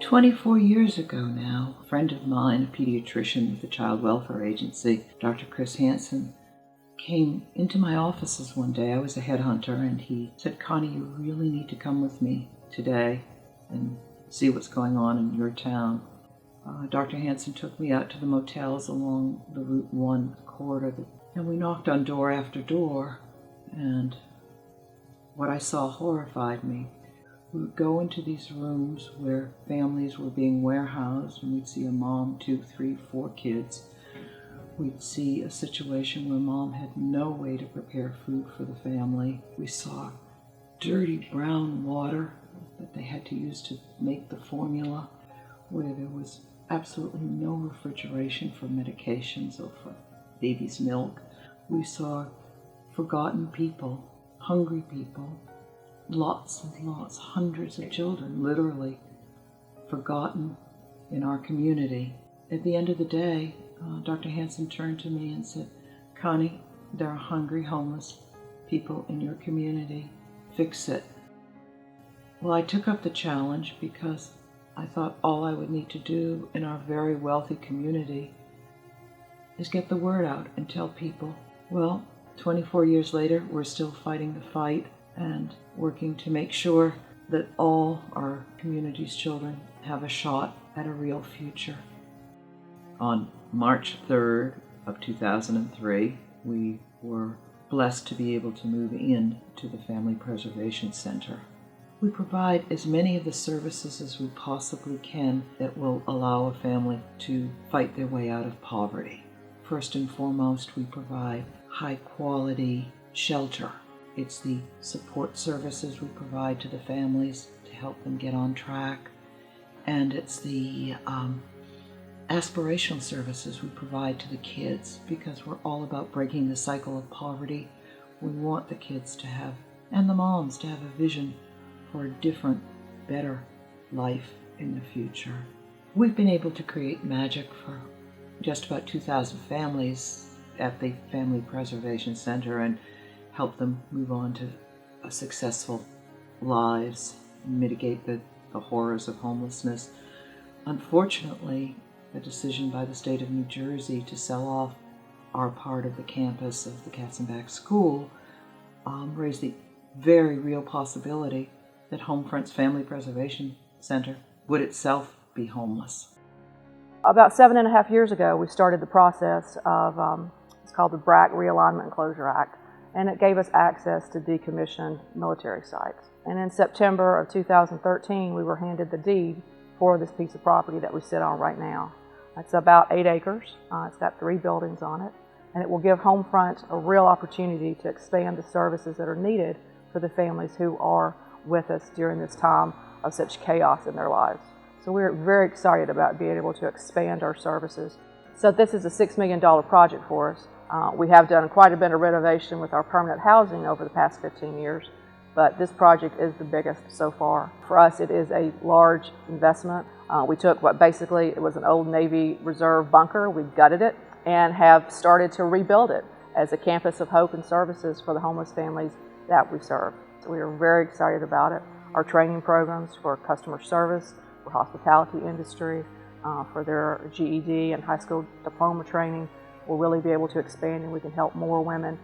24 years ago now, a friend of mine, a pediatrician with the Child Welfare Agency, Dr. Chris Hansen, came into my offices one day. I was a headhunter, and he said, "Connie, you really need to come with me today and see what's going on in your town." Dr. Hansen took me out to the motels along the Route 1 corridor, and we knocked on door after door, and what I saw horrified me. We would go into these rooms where families were being warehoused, and we'd see a mom, 2, 3, 4 kids. We'd see a situation where mom had no way to prepare food for the family. We saw dirty brown water that they had to use to make the formula, where there was absolutely no refrigeration for medications or for baby's milk. We saw forgotten people, hungry people, lots and lots, hundreds of children literally forgotten in our community. At the end of the day, Dr. Hansen turned to me and said, "Connie, there are hungry, homeless people in your community. Fix it." Well, I took up the challenge because I thought all I would need to do in our very wealthy community is get the word out and tell people. Well, 24 years later, we're still fighting the fight and working to make sure that all our community's children have a shot at a real future. On March 3rd of 2003, we were blessed to be able to move in to the Family Preservation Center. We provide as many of the services as we possibly can that will allow a family to fight their way out of poverty. First and foremost, we provide high-quality shelter. It's the support services we provide to the families to help them get on track, and it's the aspirational services we provide to the kids, because we're all about breaking the cycle of poverty. We want the kids to have, and the moms to have, a vision for a different, better life in the future. We've been able to create magic for just about 2,000 families at the Family Preservation Center and help them move on to successful lives, mitigate the horrors of homelessness. Unfortunately, the decision by the state of New Jersey to sell off our part of the campus of the Katzenbach School raised the very real possibility that HomeFront's Family Preservation Center would itself be homeless. About 7.5 years ago, we started the process of, it's called the BRAC Realignment and Closure Act, and it gave us access to decommissioned military sites. And in September of 2013, we were handed the deed for this piece of property that we sit on right now. It's about 8 acres. It's got 3 buildings on it, and it will give HomeFront a real opportunity to expand the services that are needed for the families who are with us during this time of such chaos in their lives. So we're very excited about being able to expand our services. So this is a $6 million project for us. We have done quite a bit of renovation with our permanent housing over the past 15 years, but this project is the biggest so far. For us, it is a large investment. We took what basically it was an old Navy Reserve bunker, we gutted it, and have started to rebuild it as a campus of hope and services for the homeless families that we serve. So we are very excited about it. Our training programs for customer service, for hospitality industry, for their GED and high school diploma training will really be able to expand, and we can help more women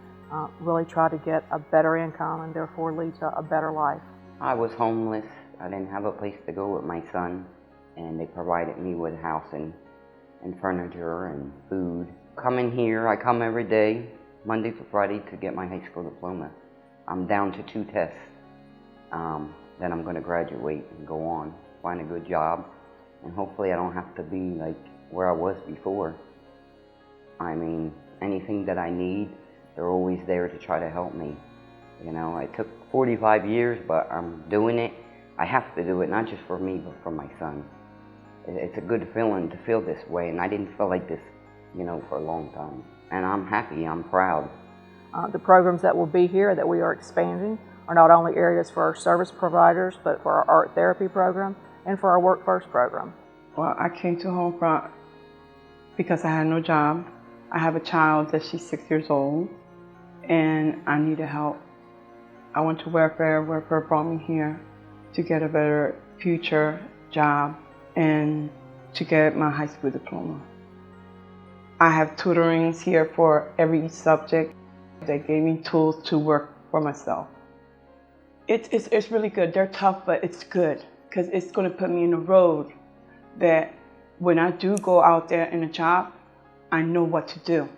really try to get a better income and therefore lead to a better life. I was homeless. I didn't have a place to go with my son, and they provided me with housing and furniture and food. Coming here, I come every day, Monday to Friday, to get my high school diploma. I'm down to 2 tests. Then I'm going to graduate and go on, find a good job, and hopefully I don't have to be like where I was before. I mean, anything that I need, they're always there to try to help me. You know, it took 45 years, but I'm doing it. I have to do it, not just for me, but for my son. It's a good feeling to feel this way, and I didn't feel like this, you know, for a long time. And I'm happy, I'm proud. The programs that will be here that we are expanding are not only areas for our service providers, but for our art therapy program and for our Work First program. Well, I came to HomeFront because I had no job. I have a child that she's 6 years old, and I needed help. I went to welfare. Welfare brought me here to get a better future job and to get my high school diploma. I have tutorings here for every subject. They gave me tools to work for myself. It's really good. They're tough, but it's good because it's going to put me in a road that when I do go out there in a job, I know what to do.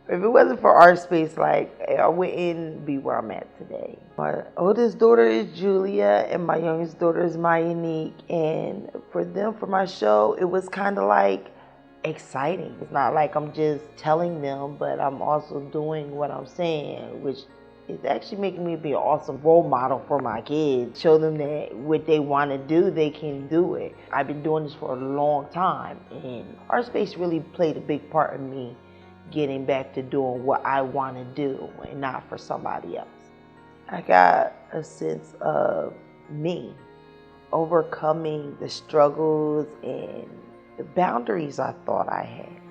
If it wasn't for Art Space, I wouldn't be where I'm at today. My oldest daughter is Julia, and my youngest daughter is Mayanique. And for them, for my show, it was kind of exciting. It's not like I'm just telling them, but I'm also doing what I'm saying, which is actually making me be an awesome role model for my kids. Show them that what they want to do, they can do it. I've been doing this for a long time, and Art Space really played a big part in me getting back to doing what I want to do and not for somebody else. I got a sense of me overcoming the struggles and the boundaries I thought I had.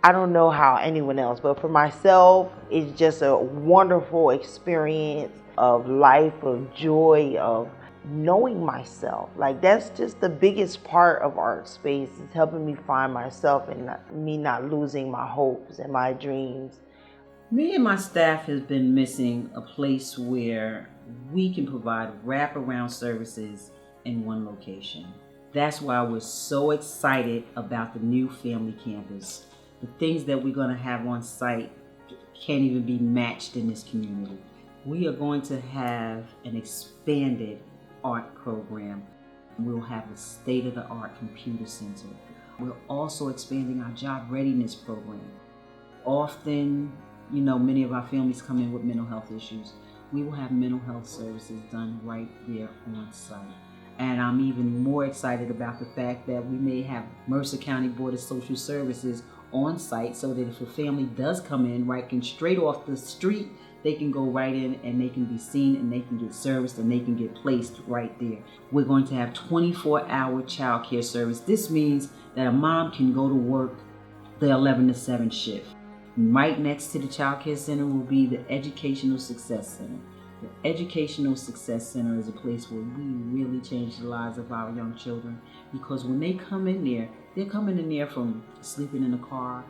I don't know how anyone else, but for myself, it's just a wonderful experience of life, of joy, of knowing myself. That's just the biggest part of Art Space, is helping me find myself and me not losing my hopes and my dreams. Me and my staff has been missing a place where we can provide wraparound services in one location. That's why we're so excited about the new family campus. The things that we're going to have on site can't even be matched in this community. We are going to have an expanded art program. We'll have a state-of-the-art computer center. We're also expanding our job readiness program. Often, many of our families come in with mental health issues. We will have mental health services done right there on site. And I'm even more excited about the fact that we may have Mercer County Board of Social Services on site, so that if a family does come in, can straight off the street, they can go right in and they can be seen and they can get serviced and they can get placed right there. We're going to have 24-hour child care service. This means that a mom can go to work the 11 to 7 shift. Right next to the child care center will be the Educational Success Center. The Educational Success Center is a place where we really change the lives of our young children, because when they come in there, they're coming in there from sleeping in a car,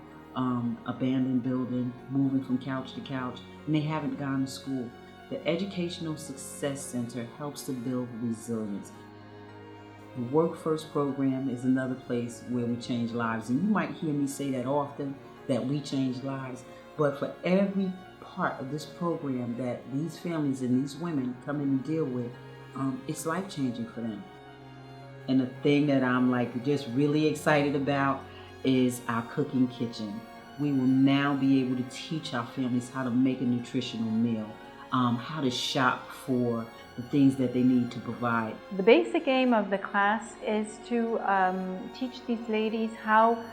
abandoned building, moving from couch to couch, and they haven't gone to school. The Educational Success Center helps to build resilience. The Work First program is another place where we change lives, and you might hear me say that often, that we change lives, but for every part of this program that these families and these women come in and deal with, it's life-changing for them. And the thing that I'm just really excited about is our cooking kitchen. We will now be able to teach our families how to make a nutritional meal, how to shop for the things that they need to provide. The basic aim of the class is to teach these ladies how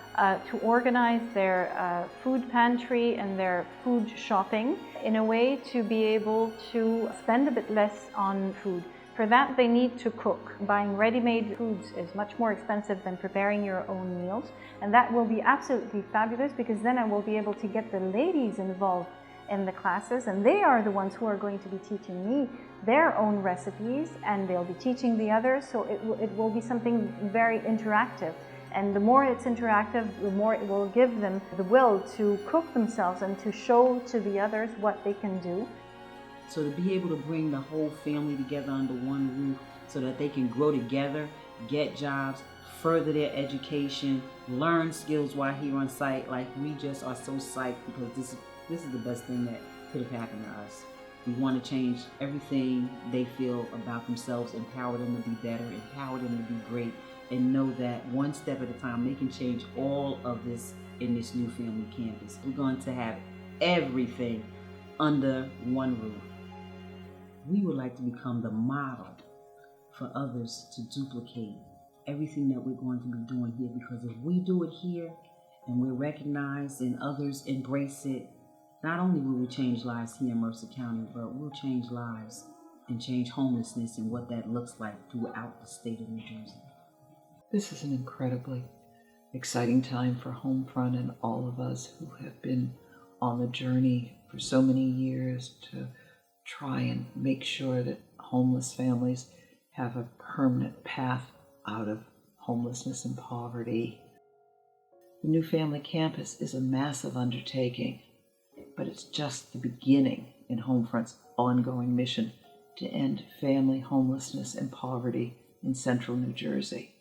to organize their food pantry and their food shopping in a way to be able to spend a bit less on food. For that, they need to cook. Buying ready-made foods is much more expensive than preparing your own meals, and that will be absolutely fabulous, because then I will be able to get the ladies involved in the classes, and they are the ones who are going to be teaching me their own recipes, and they'll be teaching the others, so it will be something very interactive. And the more it's interactive, the more it will give them the will to cook themselves and to show to the others what they can do. So to be able to bring the whole family together under one roof so that they can grow together, get jobs, further their education, learn skills while here on site, we just are so psyched, because this is the best thing that could have happened to us. We want to change everything they feel about themselves, empower them to be better, empower them to be great, and know that one step at a time they can change all of this in this new family campus. We're going to have everything under one roof. We would like to become the model for others to duplicate everything that we're going to be doing here, because if we do it here and we're recognized and others embrace it, not only will we change lives here in Mercer County, but we'll change lives and change homelessness and what that looks like throughout the state of New Jersey. This is an incredibly exciting time for HomeFront and all of us who have been on the journey for so many years to try and make sure that homeless families have a permanent path out of homelessness and poverty. The new family campus is a massive undertaking, but it's just the beginning in HomeFront's ongoing mission to end family homelessness and poverty in central New Jersey.